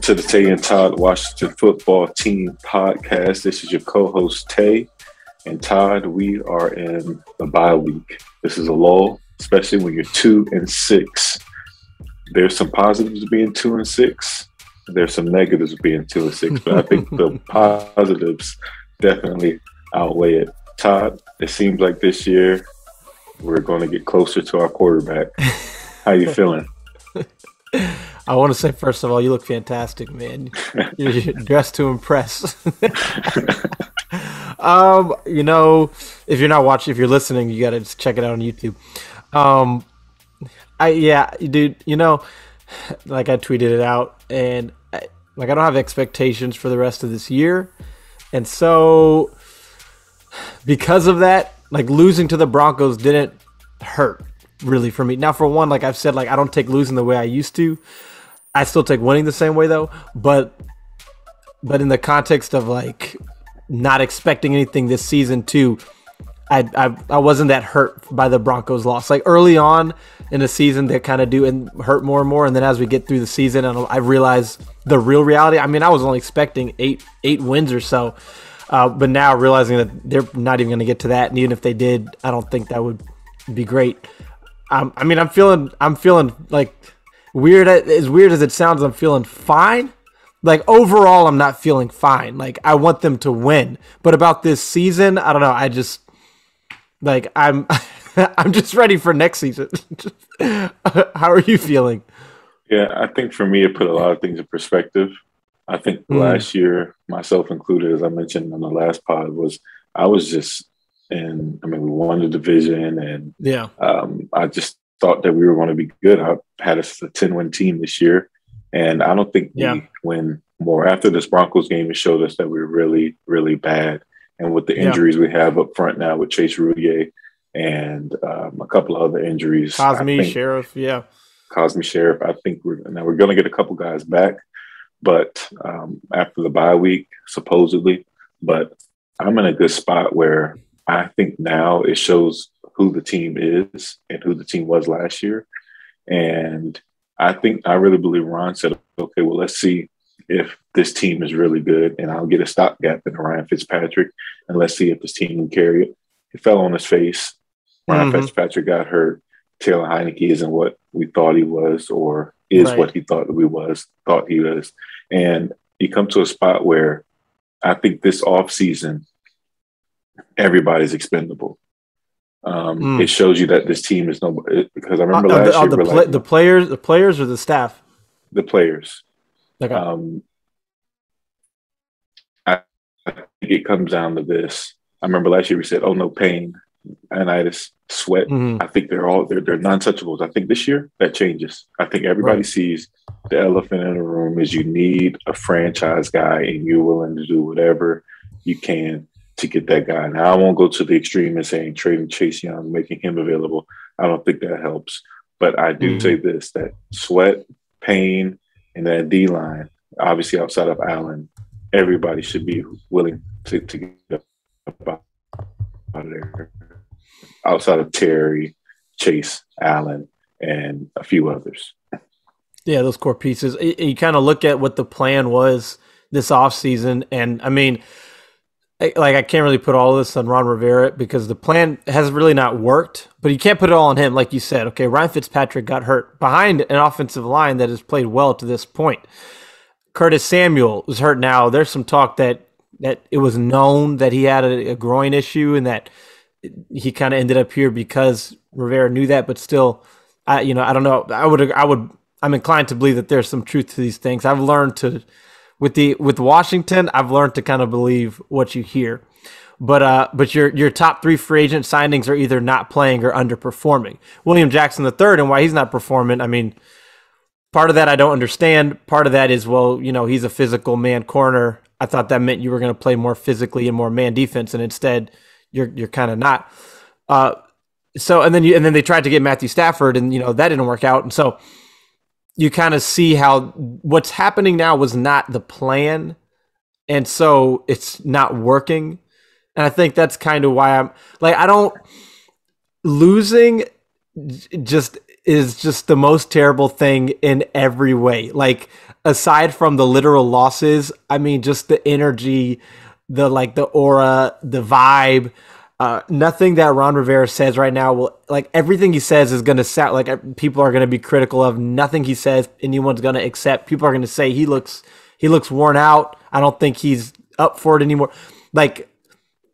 to the Tay and Todd Washington Football Team podcast. This is your co-host Tay and Todd. We are in the bye week. This is a lull, especially when you're 2-6. There's some positives of being 2-6. There's some negatives of being 2-6, but I think the positives definitely outweigh it. Todd, it seems like this year we're going to get closer to our quarterback. How you feeling? I want to say, first of all, you look fantastic, man. You're dressed to impress. If you're not watching, if you're listening, you got to just check it out on YouTube. Dude, like I tweeted it out, and I don't have expectations for the rest of this year. And so because of that, like losing to the Broncos didn't hurt really for me. Now, for one, like I've said, like I don't take losing the way I used to. I still take winning the same way though, but in the context of like not expecting anything this season too, I wasn't that hurt by the Broncos loss. Like early on in the season, they kind of do and hurt more and more, and then as we get through the season, and I realize the real reality. I mean, I was only expecting eight wins or so, but now realizing that they're not even going to get to that, and even if they did, I don't think that would be great. I'm feeling like weird as it sounds. I'm feeling fine. Like overall, I'm not feeling fine. Like I want them to win, but about this season, I don't know. I just like I'm just ready for next season. How are you feeling? Yeah, I think for me, it put a lot of things in perspective. I think last year, myself included, as I mentioned on the last pod, I was just we won the division, and I just thought that we were going to be good. I had us a 10-win team this year, and I don't think we win more. After this Broncos game, it showed us that we were really, really bad. And with the injuries we have up front now with Chase Roulier and a couple of other injuries. Cosme Sheriff. I think we're going to get a couple guys back, but after the bye week, supposedly. But I'm in a good spot where I think now it shows who the team is and who the team was last year. And I really believe Ron said, okay, well, let's see if this team is really good, and I'll get a stopgap in Ryan Fitzpatrick, and let's see if this team can carry it. He fell on his face. Ryan Fitzpatrick got hurt. Taylor Heineke isn't what we thought he was, or is what he thought he was. And you come to a spot where I think this offseason, everybody's expendable. It shows you that this team is nobody, because I remember last year the players or the staff? The players. Okay. I think it comes down to this. I remember last year we said, "Oh no, pain, anitis, sweat." I think they're non-touchables. I think this year that changes. I think everybody sees the elephant in the room is you need a franchise guy, and you're willing to do whatever you can to get that guy. Now, I won't go to the extreme and saying trading Chase Young, making him available. I don't think that helps. But I do say this, that Sweat, Payne, and that D-line, obviously outside of Allen, everybody should be willing to get up out of there. Outside of Terry, Chase, Allen, and a few others. Yeah, those core pieces. You kind of look at what the plan was this offseason, and I mean – like I can't really put all of this on Ron Rivera because the plan has really not worked, but you can't put it all on him. Like you said, okay, Ryan Fitzpatrick got hurt behind an offensive line that has played well to this point. Curtis Samuel is hurt now. There's some talk that it was known that he had a groin issue and that he kind of ended up here because Rivera knew that, but still, I don't know. I'm inclined to believe that there's some truth to these things. I've learned to. With Washington, I've learned to kind of believe what you hear, but your top three free agent signings are either not playing or underperforming. William Jackson III, and why he's not performing, I mean, part of that I don't understand. Part of that is, he's a physical man corner. I thought that meant you were going to play more physically and more man defense, and instead you're kind of not. And then they tried to get Matthew Stafford, and that didn't work out, and so. You kind of see how what's happening now was not the plan, and so it's not working. And I think that's kind of why I'm like, losing is just the most terrible thing in every way. Like aside from the literal losses, I mean, just the energy, the aura, the vibe. Nothing that Ron Rivera says right now will, like, everything he says is going to sound like people are going to be critical of. Nothing he says anyone's going to accept. People are going to say he looks worn out. I don't think he's up for it anymore. Like,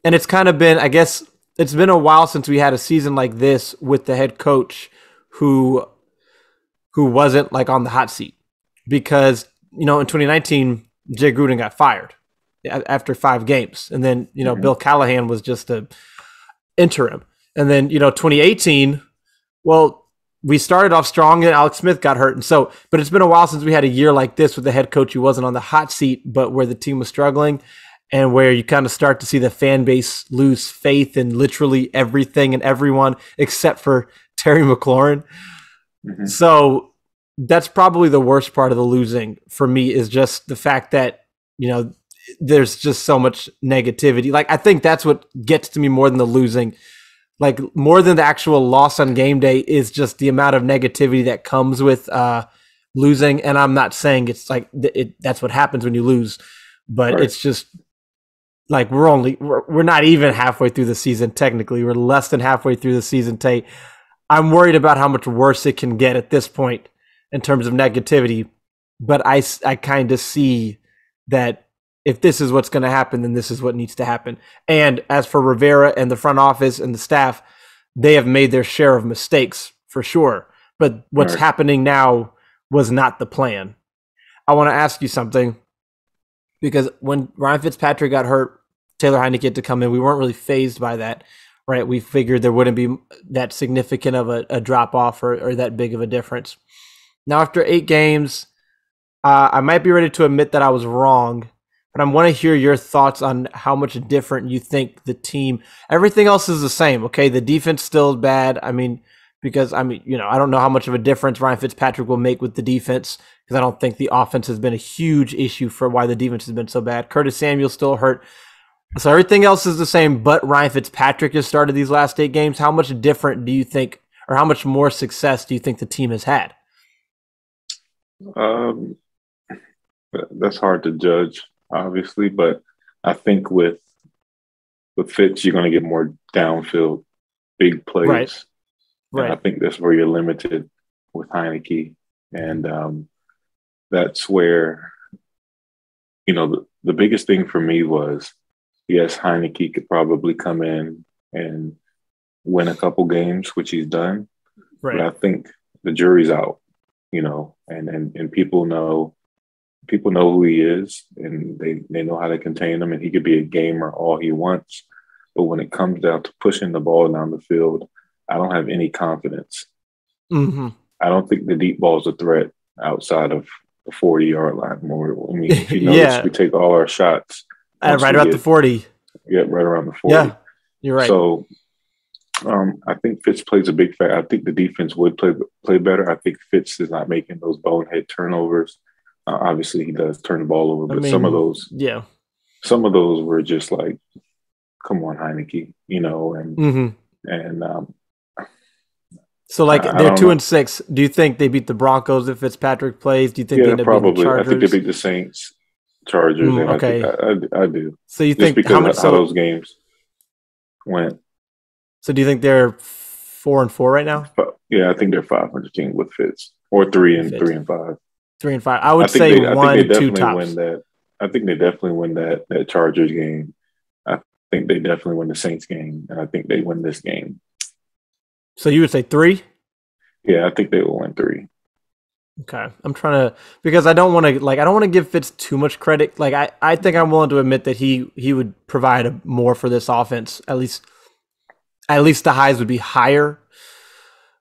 and it's kind of been, I guess, it's been a while since we had a season like this with the head coach who wasn't like on the hot seat, because, in 2019, Jay Gruden got fired after 5 games. And then, Bill Callahan was just a interim. And then, 2018, well, we started off strong and Alex Smith got hurt. And so, but it's been a while since we had a year like this with the head coach who wasn't on the hot seat, but where the team was struggling, and where you kind of start to see the fan base lose faith in literally everything and everyone except for Terry McLaurin. Mm-hmm. So that's probably the worst part of the losing for me, is just the fact that, there's just so much negativity. Like, I think that's what gets to me more than the losing. Like, more than the actual loss on game day is just the amount of negativity that comes with losing. And I'm not saying it's like that's what happens when you lose, but right. It's just like we're not even halfway through the season. Technically, we're less than halfway through the season. Tate, I'm worried about how much worse it can get at this point in terms of negativity. But I kind of see that if this is what's going to happen, then this is what needs to happen. And as for Rivera and the front office and the staff, they have made their share of mistakes for sure. But what's happening now was not the plan. I want to ask you something, because when Ryan Fitzpatrick got hurt, Taylor Heineke had to come in. We weren't really fazed by that, right? We figured there wouldn't be that significant of a drop off or that big of a difference. Now, after 8 games, I might be ready to admit that I was wrong, but I want to hear your thoughts on how much different you think the team, everything else is the same. Okay. The defense still is bad. I mean, because I don't know how much of a difference Ryan Fitzpatrick will make with the defense, because I don't think the offense has been a huge issue for why the defense has been so bad. Curtis Samuel's still hurt. So everything else is the same, but Ryan Fitzpatrick has started these last 8 games. How much different do you think, or how much more success do you think the team has had? That's hard to judge, obviously, but I think with Fitz, you're going to get more downfield, big plays. Right. And I think that's where you're limited with Heineke. And that's where, the biggest thing for me was, yes, Heineke could probably come in and win a couple games, which he's done. Right. But I think the jury's out, and people know who he is, and they know how to contain him, and he could be a gamer all he wants. But when it comes down to pushing the ball down the field, I don't have any confidence. Mm-hmm. I don't think the deep ball is a threat outside of the 40-yard line. I mean, if you notice, we take all our shots right about the 40. Yeah, right around the 40. Yeah, you're right. So I think Fitz plays a big factor. I think the defense would play better. I think Fitz is not making those bonehead turnovers. Obviously, he does turn the ball over, but some of those were just like, come on, Heineke, So, like, they're 2-6. Do you think they beat the Broncos if Fitzpatrick plays? Do you think they end up beating the Chargers? I think they beat the Saints, Chargers. Okay. I do. So you think how those games went. So do you think they're 4-4 right now? Yeah, I think they're 500 team with Fitz, or 3-5. 3-5. I would say 1-2 tops. I think they definitely win that Chargers game. I think they definitely win the Saints game, and I think they win this game. So you would say 3? Yeah, I think they will win 3. Okay. I'm trying to, because I don't want to give Fitz too much credit. Like, I think I'm willing to admit that he would provide more for this offense. At least the highs would be higher.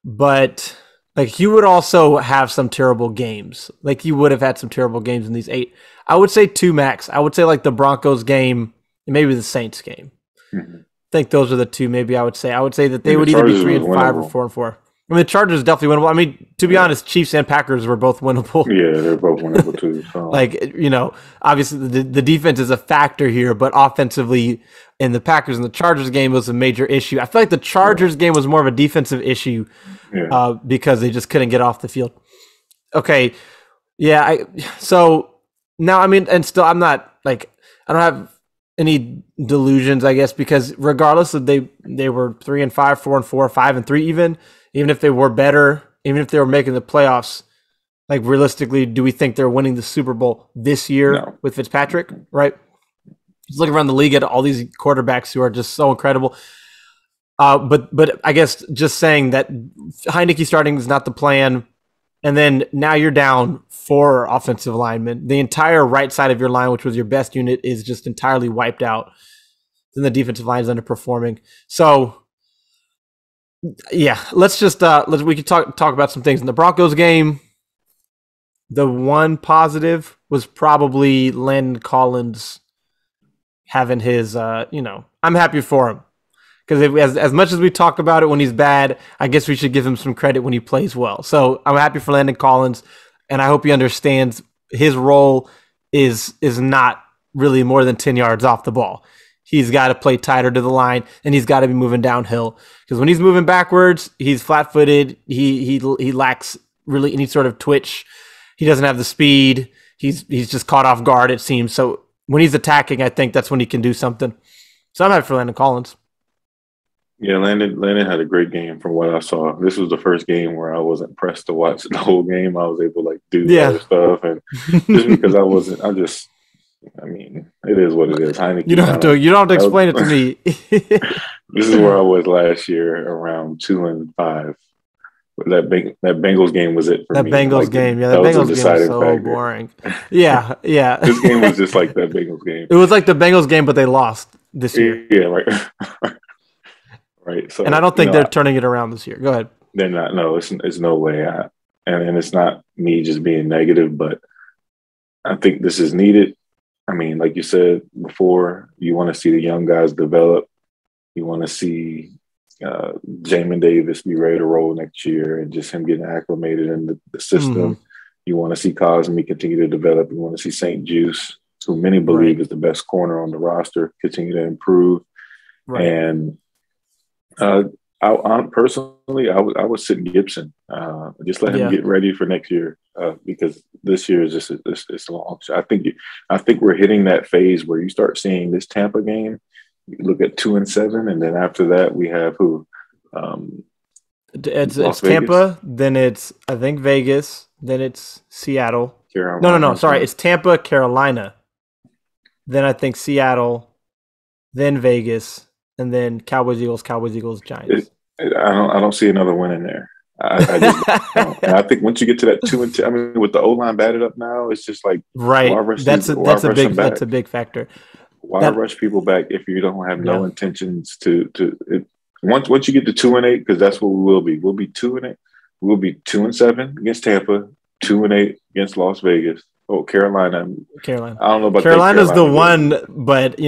But like, he would also have some terrible games. Like, he would have had some terrible games in these 8. I would say 2 max. I would say like the Broncos game and maybe the Saints game. Mm-hmm. I think those are the 2 maybe I would say. I would say that they would either be 3-5 or 4-4. I mean, the Chargers definitely winnable. I mean, to be honest, Chiefs and Packers were both winnable. Yeah, they're both winnable too. So. Like, obviously the defense is a factor here, but offensively in the Packers and the Chargers game was a major issue. I feel like the Chargers game was more of a defensive issue because they just couldn't get off the field. Okay, Yeah, so now I mean, and still I'm not like I don't have any delusions, I guess, because regardless of they were 3-5, 4-4, 5-3, even if they were better, even if they were making the playoffs, like realistically, do we think they're winning the Super Bowl this year No. with Fitzpatrick? Right? Just looking around the league at all these quarterbacks who are just so incredible. But I guess just saying that Heineke starting is not the plan. And then now you're down 4 offensive linemen. The entire right side of your line, which was your best unit, is just entirely wiped out. Then the defensive line is underperforming. So yeah, we can talk about some things in the Broncos game. The one positive was probably Landon Collins having his I'm happy for him. Because as much as we talk about it when he's bad, I guess we should give him some credit when he plays well. So I'm happy for Landon Collins, and I hope he understands his role is not really more than 10 yards off the ball. He's got to play tighter to the line, and he's got to be moving downhill. Because when he's moving backwards, he's flat-footed. He lacks really any sort of twitch. He doesn't have the speed. He's just caught off guard, it seems. So when he's attacking, I think that's when he can do something. So I'm happy for Landon Collins. Yeah, Landon had a great game from what I saw. This was the first game where I wasn't pressed to watch the whole game. I was able to like do other stuff, and just because I mean, it is what it is. Heineke, you don't have to explain it to me. This is where I was last year, around 2-5. That Bengals game was it for me. That Bengals game, that Bengals game was so factor. Boring. Yeah. This game was just like that Bengals game. It was like the Bengals game, but they lost this year. Yeah, right. Right. So, and I don't think they're turning it around this year. Go ahead. They're not. No, it's no way. And it's not me just being negative, but I think this is needed. I mean, like you said before, you want to see the young guys develop. You want to see Jamin Davis be ready to roll next year and just him getting acclimated in the system. Mm-hmm. You want to see Cosme continue to develop. You want to see St. Juice, who many believe is the best corner on the roster, continue to improve. Right. And I personally, I would sit Gibson. Just let him get ready for next year because this year is just it's long. I think we're hitting that phase where you start seeing this Tampa game. You look at 2-7, and then after that we have who? It's Tampa, then it's I think Vegas, then it's Seattle. Carolina. No. Sorry, it's Tampa, Carolina. Then I think Seattle, then Vegas. And then Cowboys, Eagles, Giants. I don't see another win in there. I just don't. And I think once you get to that 2-10, I mean, with the O-line batted up now, it's just like right. That's a big factor. Why rush people back if you don't have no intentions to once you get to 2-8, because that's what we will be. We'll be 2-8. We'll be 2-7 against Tampa, 2-8 against Las Vegas. Oh, Carolina. I don't know about Carolina's the one, but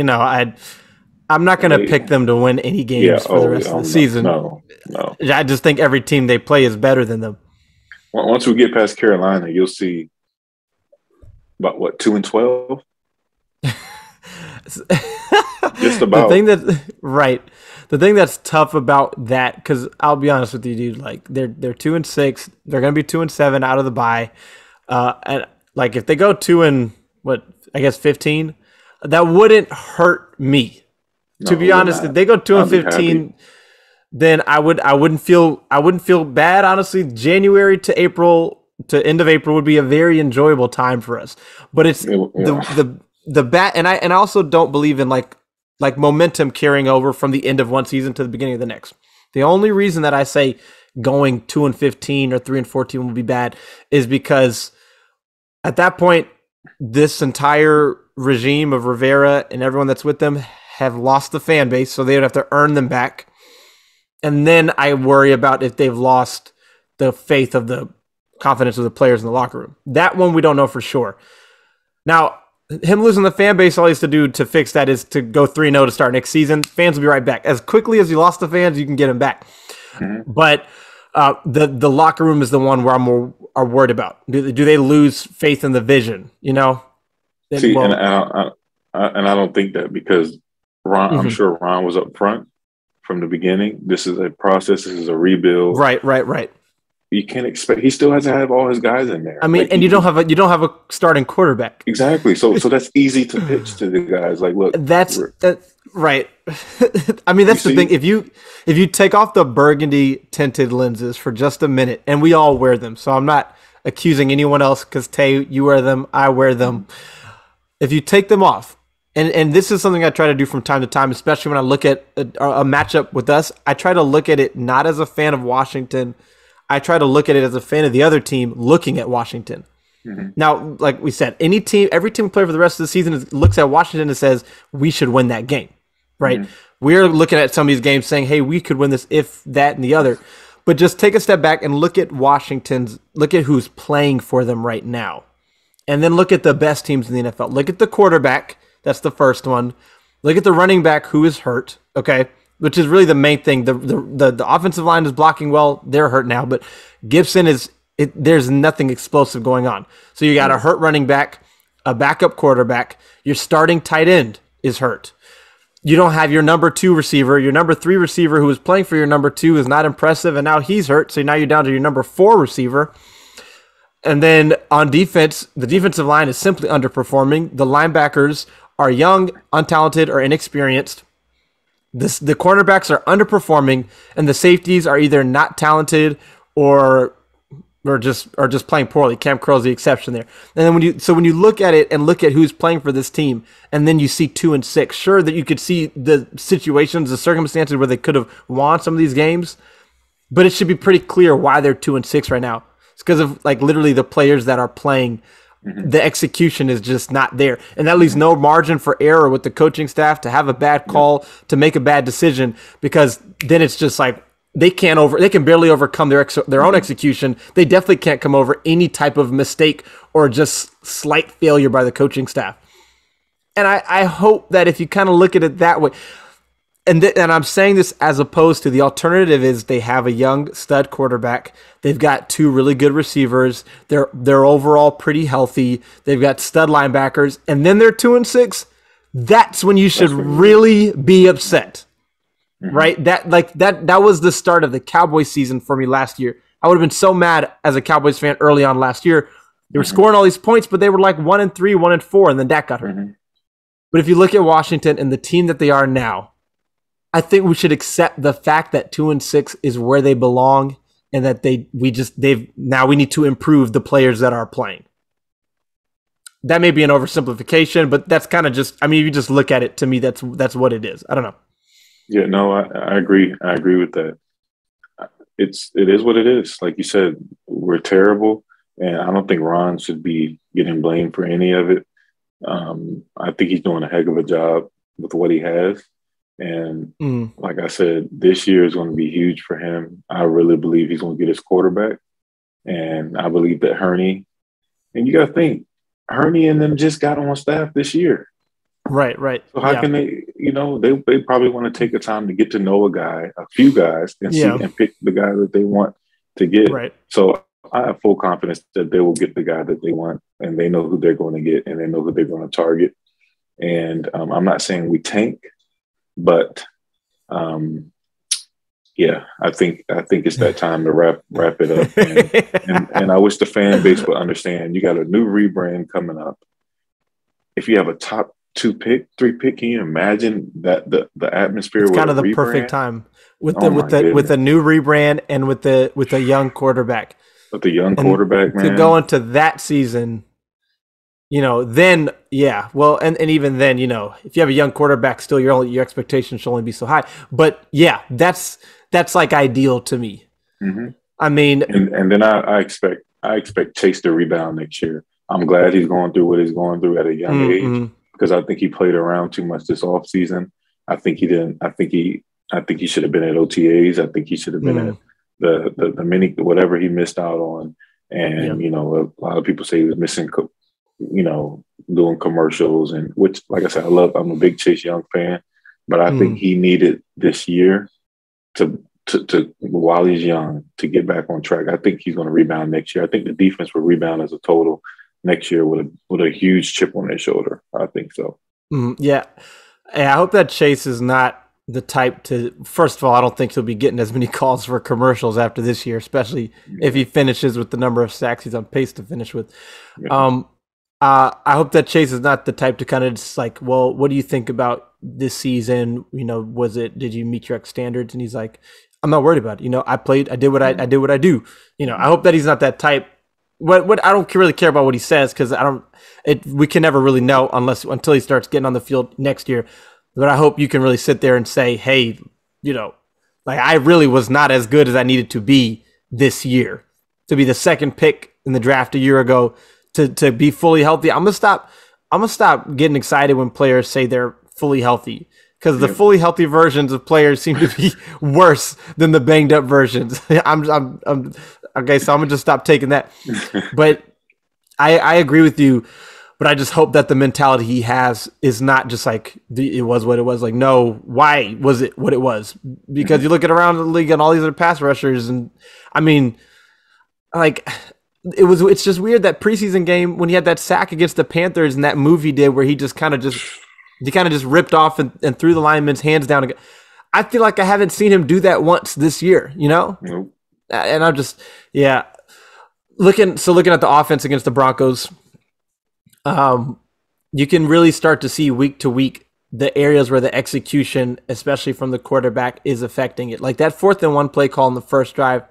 I'm not going to pick them to win any games for the rest of the season. No. I just think every team they play is better than them. Once we get past Carolina, you'll see about 2-12. Just about. The thing that's tough about that, because I'll be honest with you, dude, like they're 2-6, they're going to be 2-7 out of the bye, and like if they go 15, that wouldn't hurt me. To be honest, if they go 2-15, then I wouldn't feel bad. Honestly, January to April to end of April would be a very enjoyable time for us. But it's the bat, and I also don't believe in like momentum carrying over from the end of one season to the beginning of the next. The only reason that I say going 2-15 or 3-14 will be bad is because at that point, this entire regime of Rivera and everyone that's with them have lost the fan base, so they would have to earn them back. And then I worry about if they've lost the faith of the confidence of the players in the locker room. That one we don't know for sure. Now, him losing the fan base, all he has to do to fix that is to go 3-0 to start next season. Fans will be right back. As quickly as you lost the fans, you can get them back. Mm-hmm. But the locker room is the one where I'm more worried about. Do they lose faith in the vision? You know? See, and I don't think that because Ron, mm-hmm. I'm sure Ron was up front from the beginning. This is a process. This is a rebuild. Right. you can't expect. He still has to have all his guys in there. I mean, Like and you don't have a starting quarterback. exactly. So that's easy to pitch to the guys. Like, look, That's right. I mean, that's the thing. If you take off the burgundy tinted lenses for just a minute, and we all wear them, so I'm not accusing anyone else because Tay, you wear them, I wear them. If you take them off, and this is something I try to do from time to time, especially when I look at a matchup with us, I try to look at it not as a fan of Washington. I try to look at it as a fan of the other team looking at Washington. Mm-hmm. Now, like we said, every team we play for the rest of the season looks at Washington and says, we should win that game, right? Mm-hmm. We're looking at some of these games saying, hey, we could win this if, that, and the other. But just take a step back and look at look at who's playing for them right now. And then look at the best teams in the NFL. Look at the quarterback. That's the first one. Look at the running back who is hurt, okay? Which is really the main thing. The offensive line is blocking well. They're hurt now, but Gibson there's nothing explosive going on. So you got a hurt running back, a backup quarterback. Your starting tight end is hurt. You don't have your number 2 receiver. Your number 3 receiver who was playing for your number 2 is not impressive, and now he's hurt. So now you're down to your number 4 receiver. And then on defense, the defensive line is simply underperforming. The linebackers are young, untalented, or inexperienced. The cornerbacks are underperforming, and the safeties are either not talented or just playing poorly. Cam Curl's the exception there. And then when you look at it and look at who's playing for this team, and then you see 2-6, sure that you could see the situations, the circumstances where they could have won some of these games, but it should be pretty clear why they're 2-6 right now. It's because of like literally the players that are playing. The execution is just not there. And that leaves no margin for error with the coaching staff to have a bad call, to make a bad decision, because then it's just like they can barely overcome their own execution. They definitely can't come over any type of mistake or just slight failure by the coaching staff. And I hope that if you kind of look at it that way, and I'm saying this as opposed to the alternative is they have a young stud quarterback. They've got 2 really good receivers. They're overall pretty healthy. They've got stud linebackers, and then they're 2-6. That's when you should really be upset, right? That was the start of the Cowboys season for me last year. I would have been so mad as a Cowboys fan early on last year. They were scoring all these points, but they were like 1-3, 1-4, and then Dak got hurt. But if you look at Washington and the team that they are now, I think we should accept the fact that 2-6 is where they belong, and that we need to improve the players that are playing. That may be an oversimplification, but that's kind of just, I mean, if you just look at it, to me, that's what it is. I don't know. Yeah, no, I agree. I agree with that. It is what it is. Like you said, we're terrible, and I don't think Ron should be getting blamed for any of it. I think he's doing a heck of a job with what he has. And like I said, this year is going to be huge for him. I really believe he's going to get his quarterback. And I believe that Hurney, and you got to think, Hurney and them just got on staff this year. Right. So how can they, they probably want to take the time to get to know a few guys, and see and pick the guy that they want to get. Right. So I have full confidence that they will get the guy that they want, and they know who they're going to get, and they know who they're going to target. And I'm not saying we tank. But I think it's that time to wrap it up. And I wish the fan base would understand. You got a new rebrand coming up. If you have a top 2 pick, 3 pick, can you imagine that the atmosphere? It's kind of the perfect time with the new rebrand and with a young quarterback. With the young quarterback, man, to go into that season. Then, well, and even then, if you have a young quarterback, still your expectations should only be so high. But yeah, that's like ideal to me. Mm-hmm. I mean, and then I expect Chase to rebound next year. I'm glad he's going through what he's going through at a young age, because I think he played around too much this offseason. I think he didn't. I think he should have been at OTAs. I think he should have been at the mini, whatever he missed out on. And a lot of people say he was missing doing commercials, and which, like I said, I'm a big Chase Young fan, but I think he needed this year to while he's young to get back on track. I think he's going to rebound next year. I think the defense will rebound as a total next year with a huge chip on their shoulder. I think so. Yeah. I hope that Chase is not the type to. First of all, I don't think he'll be getting as many calls for commercials after this year, especially if he finishes with the number of sacks he's on pace to finish with. Yeah. I hope that Chase is not the type to kind of just like, well, what do you think about this season? Did you meet your standards? And he's like, I'm not worried about it. I did what I did what I do. I hope that he's not that type. What I don't really care about what he says because we can never really know until he starts getting on the field next year. But I hope you can really sit there and say, hey, like I really was not as good as I needed to be this year to be the second pick in the draft a year ago. To be fully healthy, I'm gonna stop getting excited when players say they're fully healthy because the fully healthy versions of players seem to be worse than the banged up versions. I'm okay, so I'm gonna just stop taking that. But I agree with you, but I just hope that the mentality he has is not just like it was what it was. Like, no, why was it what it was? Because you look at around the league and all these other pass rushers, and I mean, like. It's just weird that preseason game when he had that sack against the Panthers and that move he did where he kind of just ripped off and threw the lineman's hands down. I feel like I haven't seen him do that once this year, Nope. And I'm just, looking at the offense against the Broncos, you can really start to see week to week the areas where the execution, especially from the quarterback, is affecting it. Like that 4th and 1 play call in the first drive,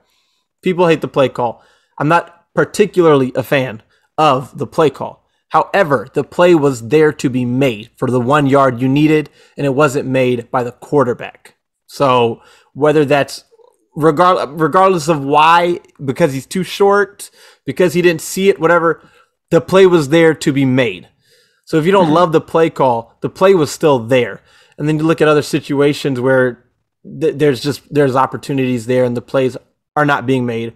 people hate the play call. I'm not particularly a fan of the play call. However, the play was there to be made for the 1 yard you needed, and it wasn't made by the quarterback. So whether that's regardless of why, because he's too short, because he didn't see it, whatever, the play was there to be made. So if you don't love the play call, the play was still there. And then you look at other situations where there's opportunities there and the plays are not being made.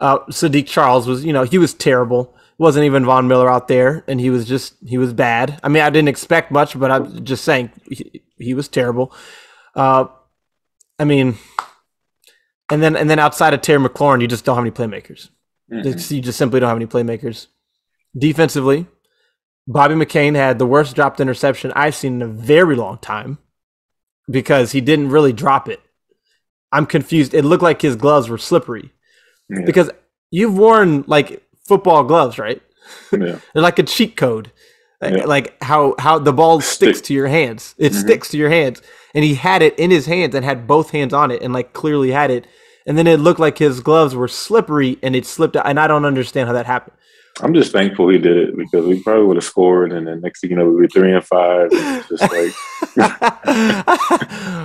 Sadiq Charles was, he was terrible. It wasn't even Von Miller out there, and he was bad. I mean, I didn't expect much, but I'm just saying he was terrible. I mean, and then outside of Terry McLaurin, you just don't have any playmakers. You just simply don't have any playmakers. Defensively, Bobby McCain had the worst dropped interception I've seen in a very long time because he didn't really drop it. I'm confused. It looked like his gloves were slippery. Yeah. Because you've worn like football gloves, right? Yeah. They're like a cheat code. Yeah. Like how the ball sticks to your hands. It sticks to your hands. And he had it in his hands and had both hands on it and like clearly had it. And then it looked like his gloves were slippery and it slipped out. And I don't understand how that happened. I'm just thankful he did it because we probably would have scored, and then next thing you know, we were 3-5. And it's just like,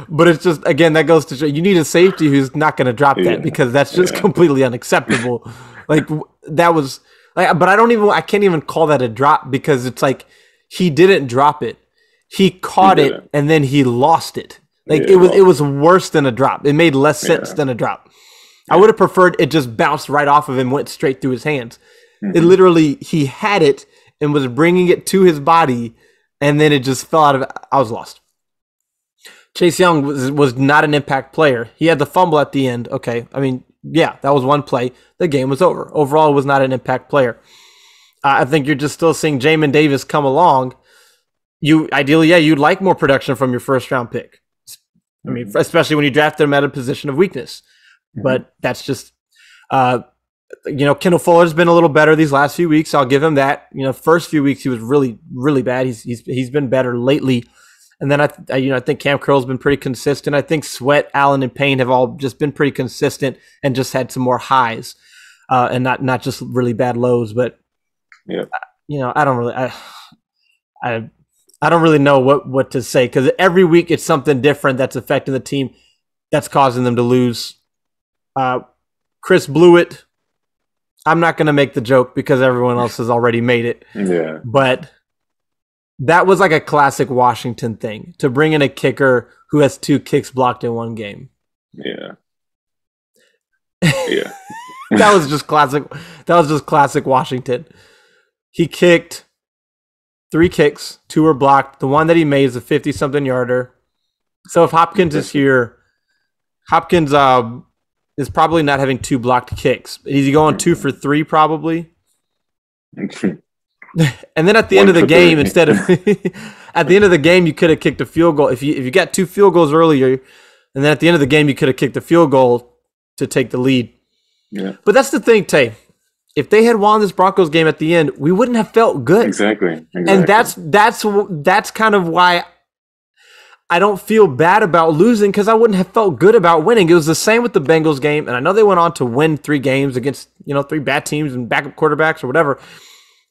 but it's just again that goes to show you need a safety who's not going to drop that because that's just completely unacceptable. Like that was, like, but I can't even call that a drop because it's like he didn't drop it, he caught it and then he lost it. Like it was worse than a drop. It made less sense than a drop. I would have preferred it just bounced right off of him, went straight through his hands. It literally, he had it and was bringing it to his body, and then it just fell out of it. I was lost. Chase Young was not an impact player. He had the fumble at the end. Okay, I mean, yeah, that was one play. The game was over. Overall, it was not an impact player. I think you're just still seeing Jamin Davis come along. Ideally, you'd like more production from your first-round pick. I mean, especially when you draft them at a position of weakness. But that's just... Kendall Fuller's been a little better these last few weeks. I'll give him that. First few weeks he was really, really bad. He's been better lately. And then I think Cam Curl's been pretty consistent. I think Sweat, Allen, and Payne have all just been pretty consistent and just had some more highs, and not just really bad lows. But I don't really I don't really know what to say because every week it's something different that's affecting the team that's causing them to lose. Chris blew it. I'm not going to make the joke because everyone else has already made it. Yeah. But that was like a classic Washington thing to bring in a kicker who has 2 kicks blocked in one game. Yeah. Yeah. That was just classic. That was just classic Washington. He kicked 3 kicks, 2 were blocked. The one that he made is a 50-something yarder. So if Hopkins is here, Hopkins is probably not having 2 blocked kicks. Is he going 2 for 3 probably? And then at the end of the game, instead of at the end of the game, you could have kicked a field goal. If you got 2 field goals earlier, and then at the end of the game, you could have kicked a field goal to take the lead. Yeah. But that's the thing, Tay. If they had won this Broncos game at the end, we wouldn't have felt good. Exactly. And that's kind of why I don't feel bad about losing, because I wouldn't have felt good about winning. It was the same with the Bengals game, and I know they went on to win 3 games against 3 bad teams and backup quarterbacks or whatever.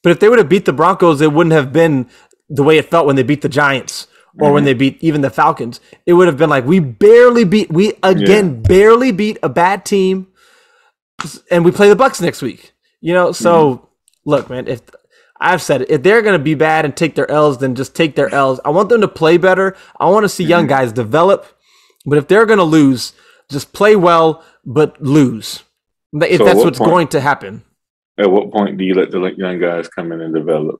But if they would have beat the Broncos, it wouldn't have been the way it felt when they beat the Giants or when they beat even the Falcons. It would have been like, we barely beat a bad team, and we play the Bucs next week. So look, man, if I've said it, if they're going to be bad and take their L's, then just take their L's. I want them to play better. I want to see young guys develop. But if they're going to lose, just play well, but lose. If that's what's going to happen. At what point do you let the young guys come in and develop?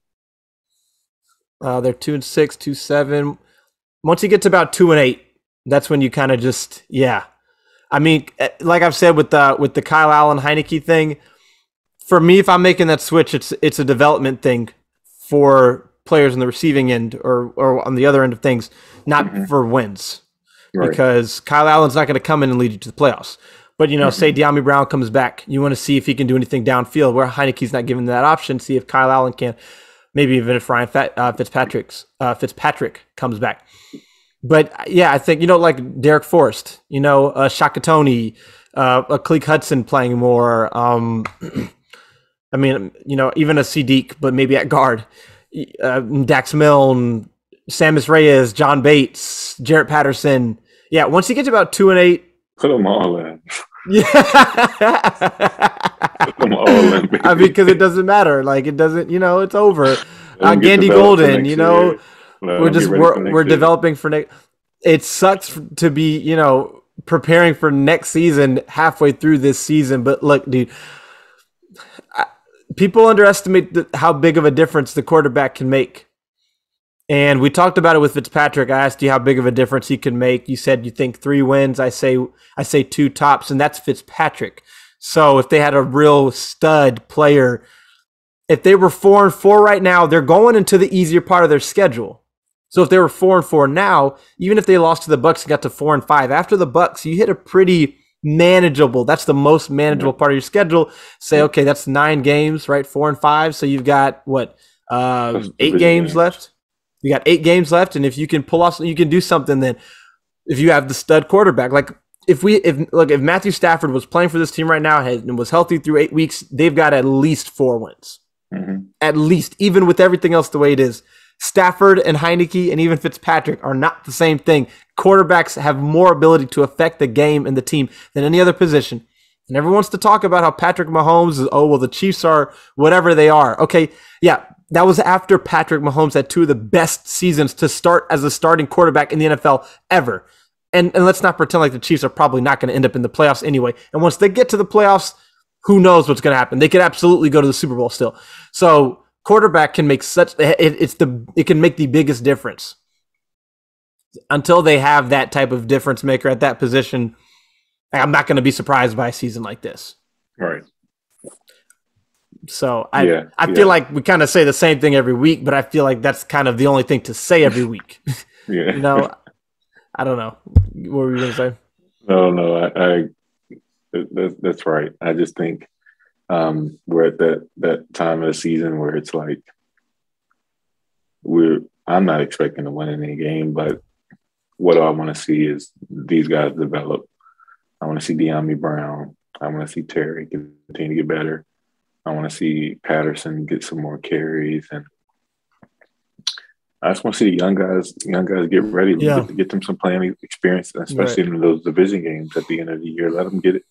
They're 2-6, 2-7. Once you get to about 2-8, that's when you kind of just, I mean, like I've said with the Kyle Allen Heineke thing, for me, if I'm making that switch, it's a development thing for players on the receiving end or on the other end of things, not for wins. Right. Because Kyle Allen's not going to come in and lead you to the playoffs. But, say De'Ami Brown comes back. You want to see if he can do anything downfield where Heineke's not given that option. See if Kyle Allen can. Maybe even if Ryan Fitzpatrick comes back. But, I think, like Derek Forrest, Shaka Toney, Cleek Hudson playing more. I mean, even a Sadiq, but maybe at guard. Dax Milne, Samus Reyes, John Bates, Jarrett Patterson. Yeah, once you get to about 2-8. Put them all in. Yeah. Put them all in. Baby. I mean, because it doesn't matter. Like, it doesn't, it's over. Gandy Golden, we're developing for next. It sucks to be, preparing for next season halfway through this season. But look, dude, people underestimate how big of a difference the quarterback can make. And we talked about it with Fitzpatrick. I asked you how big of a difference he can make. You said you think 3 wins. I say 2 tops, and that's Fitzpatrick. So if they had a real stud player, if they were 4-4 right now, they're going into the easier part of their schedule. So if they were 4-4 now, even if they lost to the Bucs and got to 4-5, after the Bucs, you hit a pretty manageable. That's the most manageable part of your schedule. Say, okay, that's 9 games, right? 4-5. So you've got 8 games left. You got 8 games left, and if you can pull off, you can do something. Then, if you have the stud quarterback, like if Matthew Stafford was playing for this team right now and was healthy through 8 weeks, they've got at least 4 wins. At least, even with everything else the way it is. Stafford and Heineke and even Fitzpatrick are not the same thing. Quarterbacks have more ability to affect the game and the team than any other position. And everyone wants to talk about how Patrick Mahomes is, the Chiefs are whatever they are. Okay, yeah. That was after Patrick Mahomes had 2 of the best seasons to start as a starting quarterback in the NFL ever. And let's not pretend like the Chiefs are probably not going to end up in the playoffs anyway. And once they get to the playoffs, who knows what's going to happen? They could absolutely go to the Super Bowl still. So quarterback can make it can make the biggest difference. Until they have that type of difference maker at that position, I'm not going to be surprised by a season like this. Right. So I feel like we kind of say the same thing every week, but I feel like that's kind of the only thing to say every week. I don't know. What were you going to say? No, that's right. I just think we're at that time of the season where it's like I'm not expecting to win any game, but what I want to see is these guys develop. I want to see De'Ami Brown. I want to see Terry continue to get better. I want to see Patterson get some more carries, and I just want to see the young guys get ready, get them some playing experience, especially in those division games at the end of the year. Let them get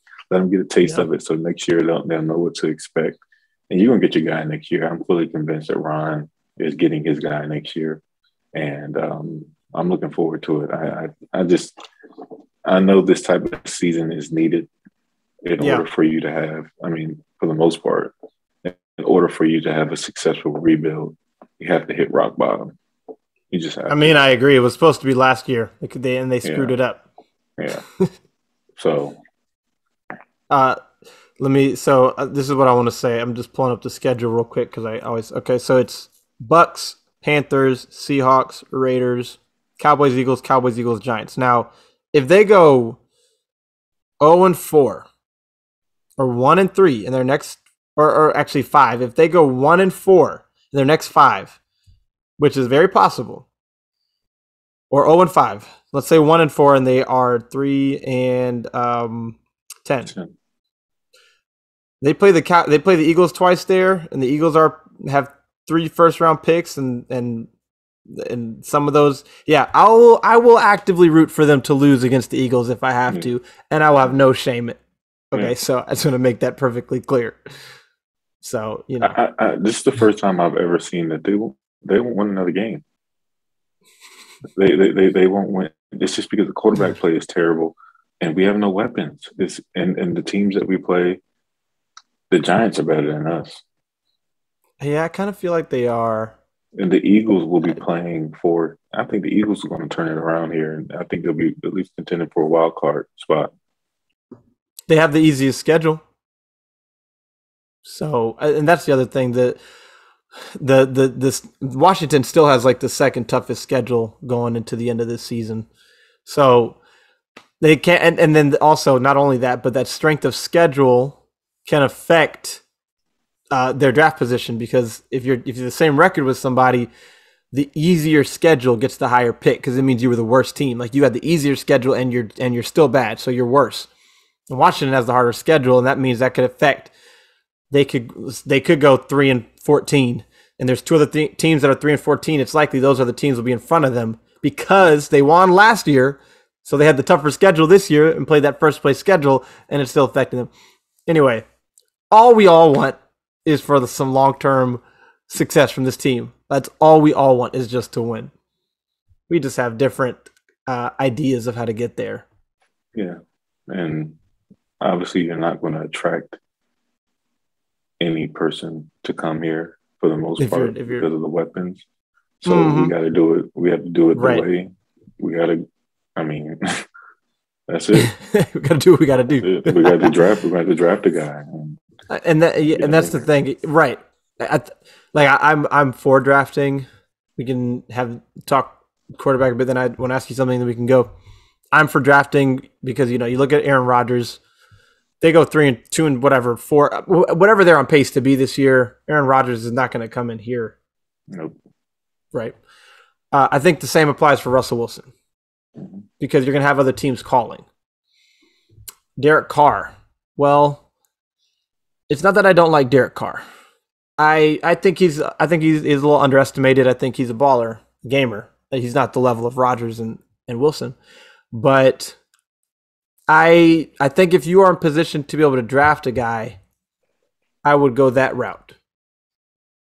a taste of it, so next year they'll know what to expect. And you're gonna get your guy next year. I'm fully convinced that Ron is getting his guy next year, and I'm looking forward to it. I know this type of season is needed in order for you to have. I mean, for the most part, in order for you to have a successful rebuild, you have to hit rock bottom. You just have. I agree. It was supposed to be last year, and they screwed it up. Yeah. So, This is what I want to say. I'm just pulling up the schedule real quick because I always okay. So it's Bucks, Panthers, Seahawks, Raiders, Cowboys, Eagles, Giants. Now, if they go 0-4 or 1-3 in their next, or actually 5, if they go 1-4 in their next 5, which is very possible, or 0-5, let's say 1-4 and they are 3-10. They play the Eagles twice there, and the Eagles have 3 first-round picks, and some of those, yeah, I will actively root for them to lose against the Eagles if I have to, and I will have no shame. Okay, so I just want to make that perfectly clear. So this is the first time I've ever seen that they won't win another game. They won't win. It's just because the quarterback play is terrible, and we have no weapons. And the teams that we play. The Giants are better than us. Yeah, I kind of feel like they are. And the Eagles will be playing for – I think the Eagles are going to turn it around here, and I think they'll be at least contending for a wild card spot. They have the easiest schedule. So, and that's the other thing, that this Washington still has like the second toughest schedule going into the end of this season. So they can't – and then also not only that, but that strength of schedule – can affect their draft position, because if you're the same record with somebody, the easier schedule gets the higher pick, because it means you were the worst team. Like, you had the easier schedule and you're still bad, so you're worse. And Washington has the harder schedule, and that means that could affect. They could go 3-14, and there's 2 other teams that are 3-14. It's likely those other teams will be in front of them because they won last year, so they had the tougher schedule this year and played that first place schedule, and it's still affecting them. Anyway. All we all want is for some long-term success from this team. That's all we all want, is just to win. We just have different ideas of how to get there. Yeah, and obviously you're not going to attract any person to come here for the most part because of the weapons. So we got to do it. We have to do it the way. We got to, that's it. We got to do what we got to do. We got to draft. We got to draft a guy. And that's the thing, right? I'm for drafting. We can talk quarterback, but then I want to ask you something that we can go. I'm for drafting because you look at Aaron Rodgers. They go 3-2 and whatever 4, whatever they're on pace to be this year. Aaron Rodgers is not going to come in here. Nope. Right. I think the same applies for Russell Wilson, because you're going to have other teams calling. Derek Carr. Well. It's not that I don't like Derek Carr. I think he's a little underestimated. I think he's a baller, gamer. He's not the level of Rodgers and Wilson. But I think if you are in position to be able to draft a guy, I would go that route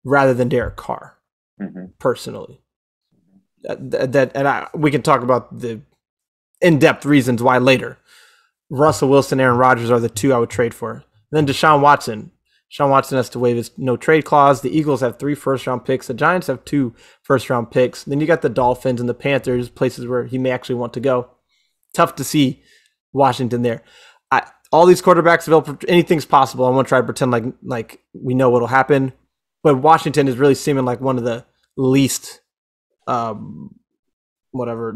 rather than Derek Carr, personally. We can talk about the in-depth reasons why later. Russell Wilson, Aaron Rodgers are the 2 I would trade for. Then Deshaun Watson. Deshaun Watson has to waive his no-trade clause. The Eagles have 3 first-round picks. The Giants have 2 first-round picks. Then you got the Dolphins and the Panthers, places where he may actually want to go. Tough to see Washington there. All these quarterbacks available, anything's possible. I want to try to pretend like we know what'll happen. But Washington is really seeming like one of the least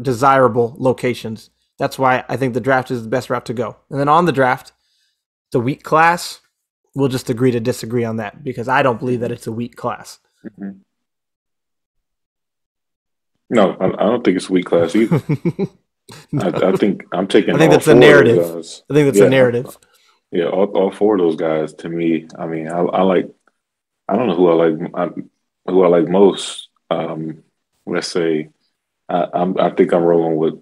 desirable locations. That's why I think the draft is the best route to go. And then on the draft, the weak class, we'll just agree to disagree on that, because I don't believe that it's a weak class. No, I don't think it's a weak class either. I think I'm taking. I think that's a narrative. I think that's a narrative. Yeah, all 4 of those guys. To me, I like. I don't know who I like most. Let's say, I think I'm rolling with.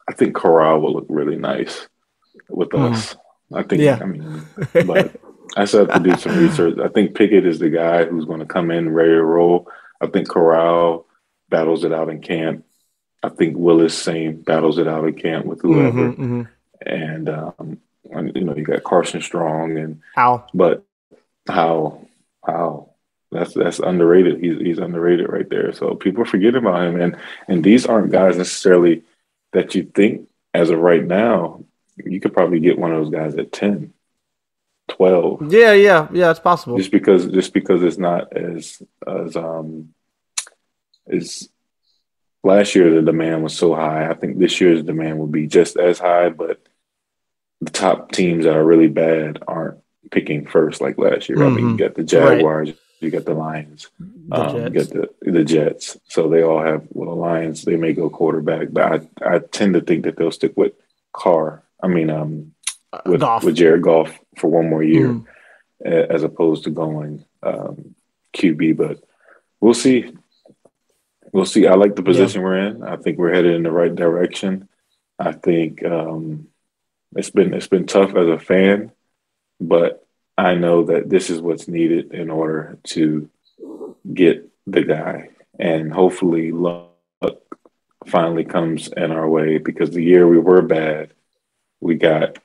I think Corral will look really nice with us. I think, but I still have to do some research. I think Pickett is the guy who's going to come in ready to roll. I think Corral battles it out in camp. I think Willis battles it out in camp with whoever. And, you got Carson Strong and How. But how that's underrated. He's underrated right there. So people forget about him. And these aren't guys necessarily that you think as of right now. You could probably get one of those guys at 10. 12. Yeah, it's possible. Just because it's not as last year the demand was so high. I think this year's demand will be just as high, but the top teams that are really bad aren't picking first like last year. I mean, you got the Right. Jaguars, you got the Lions, The you got Jets. the Jets. So they all have the Lions. They may go quarterback, but I tend to think that they'll stick with Carr. I mean, with Golf. Jared Goff for one more year, Mm. as opposed to going QB. But we'll see. We'll see. I like the Yeah. position we're in. I think we're headed in the right direction. I think it's been tough as a fan, but I know that this is what's needed in order to get the guy, and hopefully luck finally comes in our way because the year we were bad, we got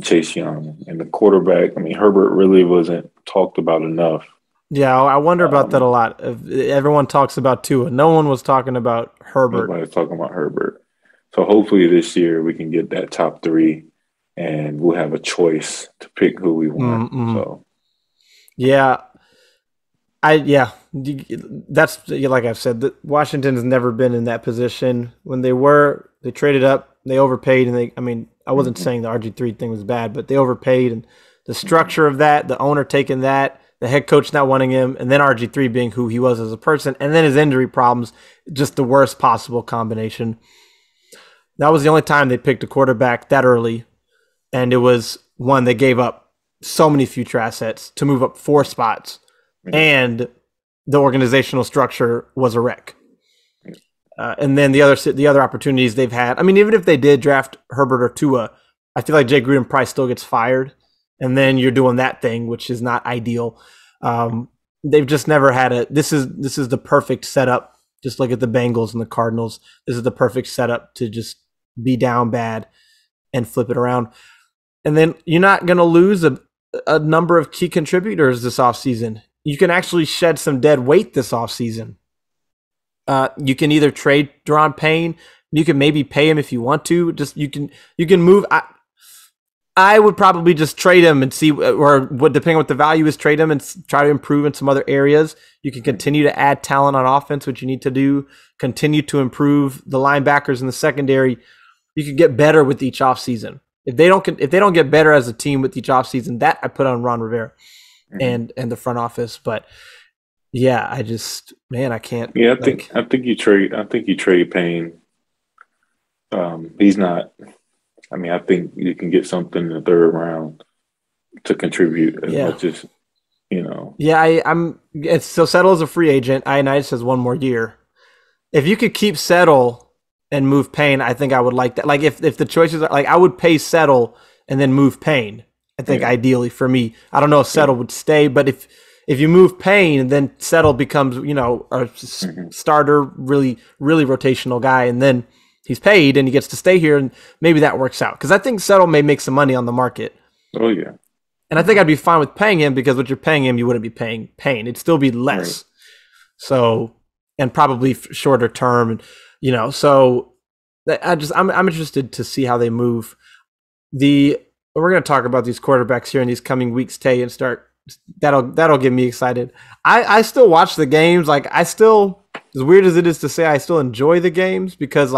Chase Young and the quarterback. I mean, Herbert really wasn't talked about enough. Yeah, I wonder about that a Um, lot. Everyone talks about Tua. No one was talking about Herbert. Nobody's talking about Herbert. So hopefully this year we can get that top three and we'll have a choice to pick who we want. Mm-mm. So Yeah, that's like I've said. Washington has never been in that position. When they traded up, they overpaid, and I mean, I wasn't mhm, saying the RG3 thing was bad, but they overpaid, and the mhm, structure of that, the owner taking that, the head coach not wanting him, and then RG3 being who he was as a person, and then his injury problems, just the worst possible combination. That was the only time they picked a quarterback that early, and it was one they gave up so many future assets to move up 4 spots, yeah, and the organizational structure was a wreck. yeah, And then the other opportunities they've had. I mean, even if they did draft Herbert or Tua, I feel like Jay Gruden probably still gets fired, and then you're doing that thing, which is not ideal. They've just never had a. This is the perfect setup. Just look at the Bengals and the Cardinals. This is the perfect setup to just be down bad and flip it around. And then you're not going to lose a number of key contributors this offseason. You can actually shed some dead weight this offseason. You can either trade Deron Payne. You can maybe pay him if you want to. Just you can move. I would probably just trade him and see, or what depending on what the value is, trade him and try to improve in some other areas. You can continue to add talent on offense, which you need to do. Continue to improve the linebackers in the secondary. You can get better with each offseason. If they don't get better as a team with each offseason, that I put on Ron Rivera mhm. and the front office. But yeah, I can't Yeah, like. I think you trade Payne. He's not. I mean, I think you can get something in the third round to contribute as Yeah. much as you know. Yeah, I'm. It's so Settle as a free agent. Ioannidis has 1 more year. If you could keep Settle and move Payne, I think I would like that. Like if the choices are like, I would pay Settle and then move Payne. I think Yeah, ideally for me, I don't know if yeah, Settle would stay, but if you move Payne, then Settle becomes a hmm, starter, really really rotational guy, and then he's paid and he gets to stay here, and maybe that works out because I think Settle may make some money on the market. oh yeah, And I think I'd be fine with paying him because what you're paying him, you wouldn't be paying Payne. It'd still be right. less. So, and probably shorter term, So I'm interested to see how they move. We're going to talk about these quarterbacks here in these coming weeks, Tay, and start. That'll get me excited. I still watch the games. Like I still, as weird as it is to say, I still enjoy the games because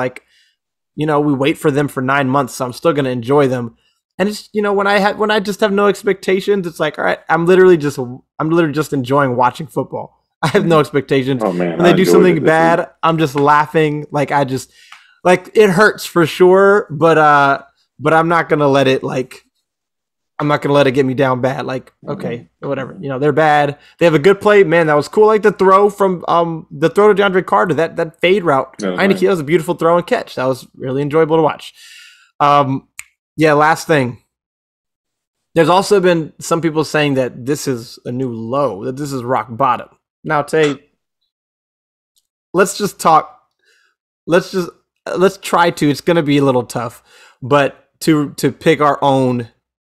we wait for them for 9 months, so I'm still going to enjoy them. And it's when I just have no expectations, it's like, all right, I'm literally just enjoying watching football. I have no Hmm. expectations. Oh man, When they I do enjoyed it something this week. bad, I'm just laughing. Like it hurts for sure, but I'm not gonna let it get me down bad. Like, Hmm. okay, whatever. They're bad. They have a good play. Man, that was cool. Like the throw to DeAndre Carter, that fade route. That was Heineke, that nice. was a beautiful throw and catch. That was really enjoyable to watch. Um, yeah, last thing. There's also been some people saying that this is a new low, that this is rock bottom. Now, Tay, let's just talk. Let's just let's try to. It's going to be a little tough, but to pick our own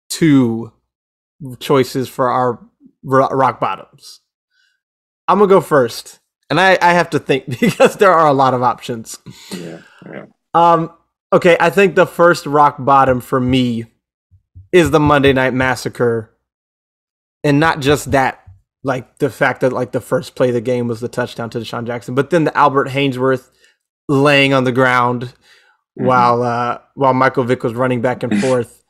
two choices for our rock bottoms. I'm gonna go first, and I have to think because there are a lot of options. Yeah, yeah. Um, okay, I think the first rock bottom for me is the Monday Night Massacre And not just that, like the fact that like the first play of the game was the touchdown to Deshaun Jackson, but then the Albert Haynesworth laying on the ground while Michael Vick was running back and forth.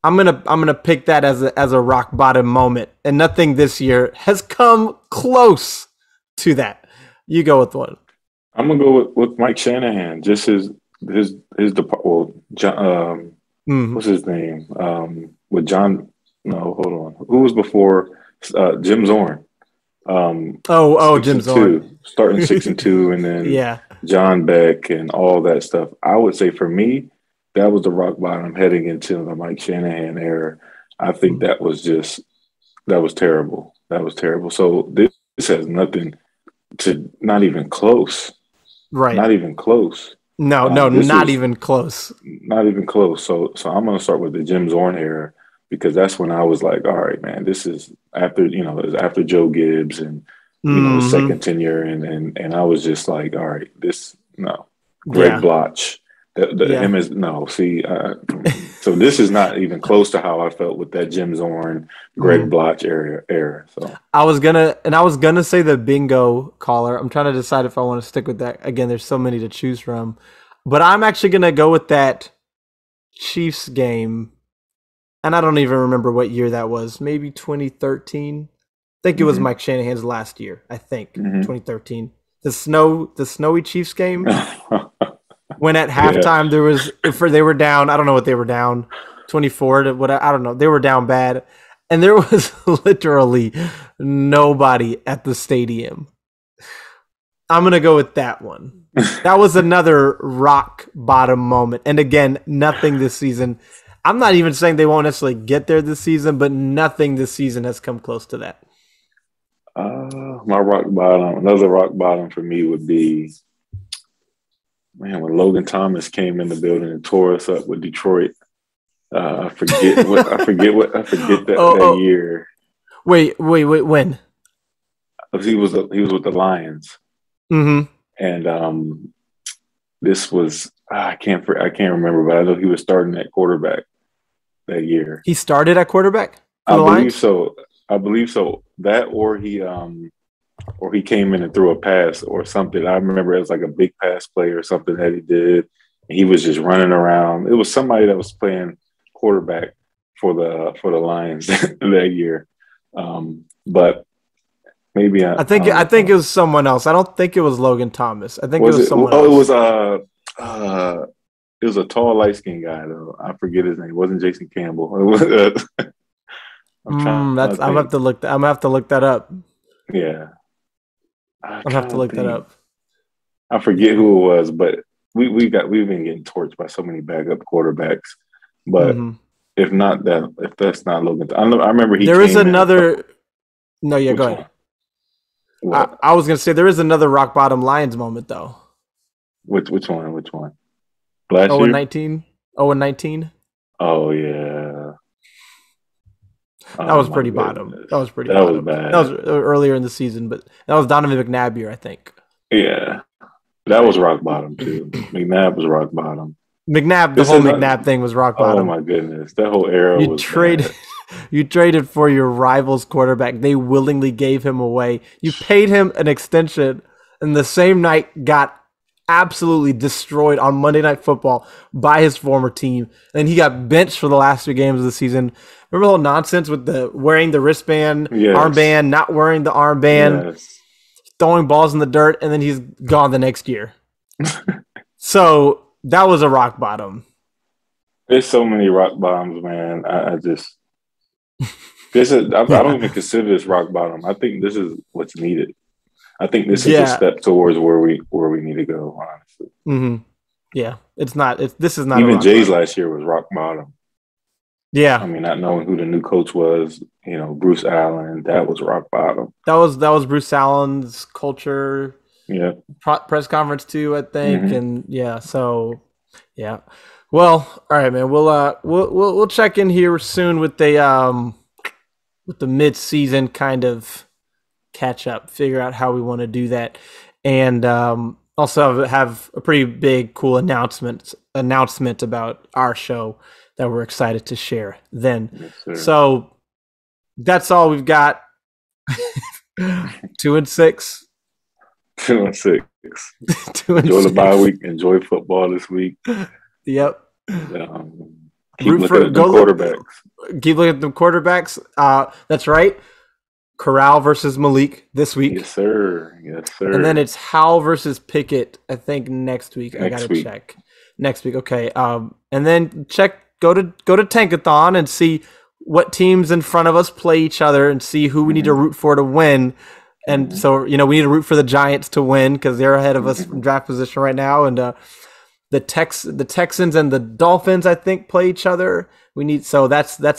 I'm gonna pick that as a rock bottom moment, and nothing this year has come close to that. You go with one. I'm gonna go with Mike Shanahan. Just his well, John, what's his name? With John. No, hold on. Who was before Jim Zorn? Jim Zorn. Starting 6-2, and then John Beck and all that stuff. I would say for me, that was the rock bottom heading into the Mike Shanahan era. I think that was terrible. That was terrible. So this has nothing to, not even close. Right. Not even close. No, not even close. Not even close. So I'm going to start with the Jim Zorn era, because that's when I was like, all right, man, this is after, it was after Joe Gibbs and, the second tenure. And I was just like, all right, Greg Bloch. Him is no. See, so this is not even close to how I felt with that Jim Zorn, Greg Bloch era. So I was gonna say the bingo caller. I'm trying to decide if I want to stick with that. Again, there's so many to choose from, but I'm actually gonna go with that Chiefs game, and I don't even remember what year that was. Maybe 2013. I think it was Mike Shanahan's last year. I think 2013. The snowy Chiefs game. When at halftime they were down, I don't know what they were down, 24 to what, I don't know. They were down bad, and there was literally nobody at the stadium. I'm gonna go with that one. That was another rock bottom moment. And again, nothing this season. I'm not even saying they won't necessarily get there this season, but nothing this season has come close to that. My rock bottom, another rock bottom for me would be, man, when Logan Thomas came in the building and tore us up with Detroit. I forget that year. Wait, when? He was with the Lions. And this was, I can't remember, but I know he was starting at quarterback that year. He started at quarterback for the Lions? I believe so. That or he came in and threw a pass or something. I remember it was like a big pass play or something that he did. And he was just running around. It was somebody that was playing quarterback for the Lions that year. But maybe I think it was someone else. I don't think it was Logan Thomas. I think it was someone else. It was a tall, light-skinned guy though. I forget his name. It wasn't Jason Campbell. It was, I'm gonna have to look that up. Yeah. I'll have to look that up. I forget who it was, but we've been getting torched by so many backup quarterbacks. But if that's not Logan, I remember there is another. No, yeah, go ahead. I was gonna say there is another rock bottom Lions moment though. Which one? Last year? 0-19. 0-19. Oh yeah. That was pretty bottom. That was pretty bottom. Was bad. That was earlier in the season, but that was Donovan McNabb year, I think. Yeah. That was rock bottom too. McNabb was rock bottom. The whole McNabb thing was rock bottom. Oh my goodness. That whole era was bad. You traded for your rival's quarterback. They willingly gave him away. You paid him an extension, and the same night got absolutely destroyed on Monday Night Football by his former team. And he got benched for the last 3 games of the season. Remember the whole nonsense with the wearing the wristband, armband, not wearing the armband, throwing balls in the dirt, and then he's gone the next year. So that was a rock bottom. There's so many rock bottoms, man. I don't even consider this rock bottom. I think this is what's needed. I think this is a step towards where we need to go, honestly. Mm-hmm. Yeah, this is not even Jay's bottom. Last year was rock bottom. Yeah, I mean, not knowing who the new coach was, Bruce Allen, that was rock bottom. That was Bruce Allen's culture. Yeah, press conference too, I think, and so Well, all right, man. We'll check in here soon with the mid-season kind of catch up, figure out how we want to do that, and also have a pretty big, cool announcement about our show that we're excited to share then. Yes, so That's all we've got. 2-6. 2-6. 2 and Enjoy the 6. bye week. Enjoy football this week. Yep. Keep looking at the quarterbacks. Keep looking at the quarterbacks. That's right. Corral versus Malik this week. Yes, sir. Yes, sir. And then it's Howell versus Pickett, I think, next week. I gotta check. Next week, okay. And then go to Tankathon and see what teams in front of us play each other and see who we need to root for to win. And so, we need to root for the Giants to win because they're ahead of us in draft position right now. And the Texans and the Dolphins, I think, play each other. That's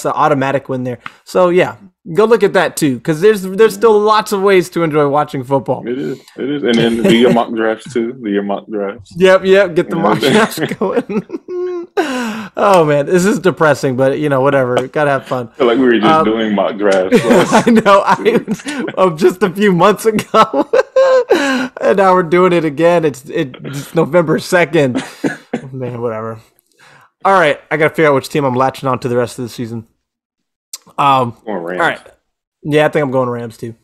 an automatic win there. So yeah, go look at that too, because there's still lots of ways to enjoy watching football. It is, and then do your mock drafts too. Do your mock drafts. Yep. Get the mock drafts going. Oh man, this is depressing, but whatever. Gotta have fun. I feel like we were just doing mock drafts. I know. Just a few months ago, and now we're doing it again. It's November 2nd. Man, whatever. All right, I got to figure out which team I'm latching on to the rest of the season. Rams. All right. Yeah, I think I'm going Rams too.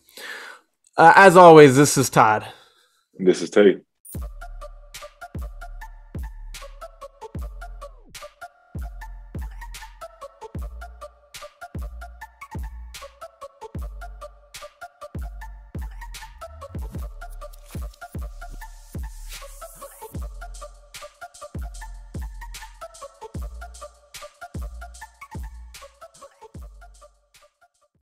As always, this is Todd. This is Tate.